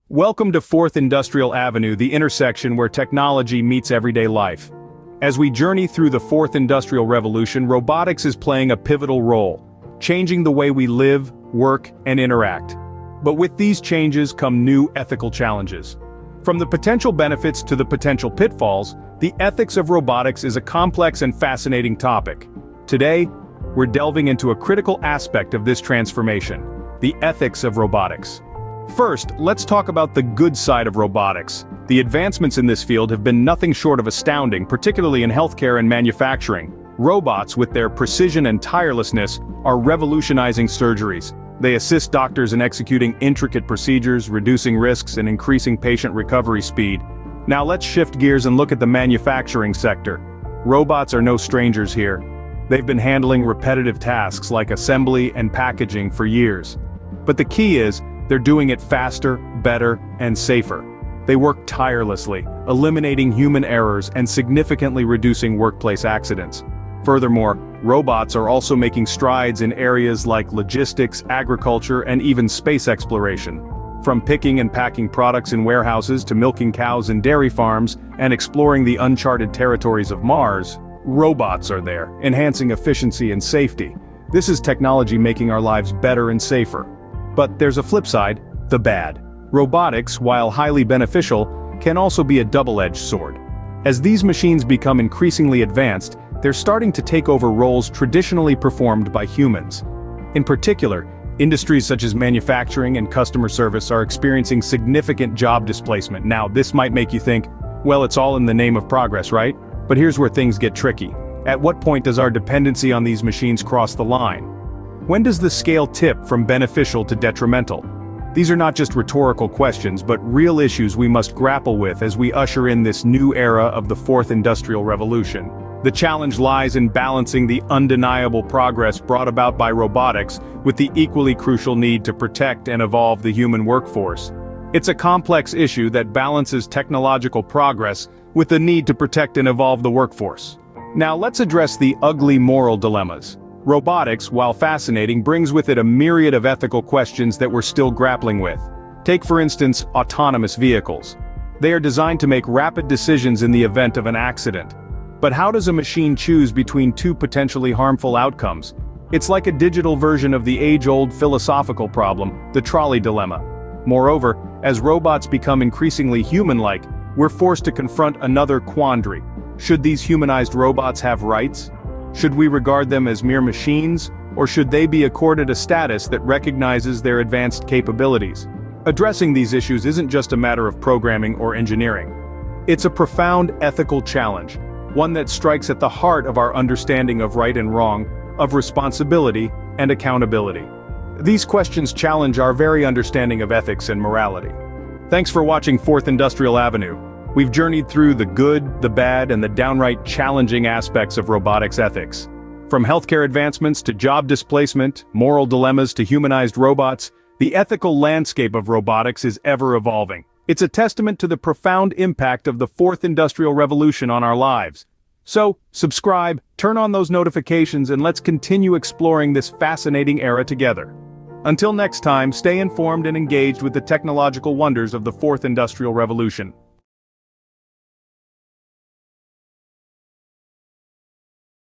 Welcome to Fourth Industrial Avenue, the intersection where technology meets everyday life. As we journey through the Fourth Industrial Revolution, robotics is playing a pivotal role, changing the way we live, work, and interact. But with these changes come new ethical challenges. From the potential benefits to the potential pitfalls, the ethics of robotics is a complex and fascinating topic. Today, we're delving into a critical aspect of this transformation: the ethics of robotics. First, let's talk about the good side of robotics. The advancements in this field have been nothing short of astounding, particularly in healthcare and manufacturing. Robots, with their precision and tirelessness, are revolutionizing surgeries. They assist doctors in executing intricate procedures, reducing risks, and increasing patient recovery speed. Now let's shift gears and look at the manufacturing sector. Robots are no strangers here. They've been handling repetitive tasks like assembly and packaging for years. But the key is, they're doing it faster, better, and safer. They work tirelessly, eliminating human errors and significantly reducing workplace accidents. Furthermore, robots are also making strides in areas like logistics, agriculture, and even space exploration. From picking and packing products in warehouses to milking cows in dairy farms and exploring the uncharted territories of Mars, robots are there, enhancing efficiency and safety. This is technology making our lives better and safer. But there's a flip side, the bad. Robotics, while highly beneficial, can also be a double-edged sword. As these machines become increasingly advanced, they're starting to take over roles traditionally performed by humans. In particular, industries such as manufacturing and customer service are experiencing significant job displacement. Now, this might make you think, well, it's all in the name of progress, right? But here's where things get tricky. At what point does our dependency on these machines cross the line? When does the scale tip from beneficial to detrimental? These are not just rhetorical questions, but real issues we must grapple with as we usher in this new era of the Fourth Industrial Revolution. The challenge lies in balancing the undeniable progress brought about by robotics with the equally crucial need to protect and evolve the human workforce. It's a complex issue that balances technological progress with the need to protect and evolve the workforce. Now let's address the ugly moral dilemmas. Robotics, while fascinating, brings with it a myriad of ethical questions that we're still grappling with. Take, for instance, autonomous vehicles. They are designed to make rapid decisions in the event of an accident. But how does a machine choose between two potentially harmful outcomes? It's like a digital version of the age-old philosophical problem, the trolley dilemma. Moreover, as robots become increasingly human-like, we're forced to confront another quandary. Should these humanized robots have rights? Should we regard them as mere machines, or should they be accorded a status that recognizes their advanced capabilities? Addressing these issues isn't just a matter of programming or engineering. It's a profound ethical challenge, one that strikes at the heart of our understanding of right and wrong, of responsibility and accountability. These questions challenge our very understanding of ethics and morality. Thanks for watching Fourth Industrial Avenue. We've journeyed through the good, the bad, and the downright challenging aspects of robotics ethics. From healthcare advancements to job displacement, moral dilemmas to humanized robots, the ethical landscape of robotics is ever evolving. It's a testament to the profound impact of the Fourth Industrial Revolution on our lives. So, subscribe, turn on those notifications, and let's continue exploring this fascinating era together. Until next time, stay informed and engaged with the technological wonders of the Fourth Industrial Revolution.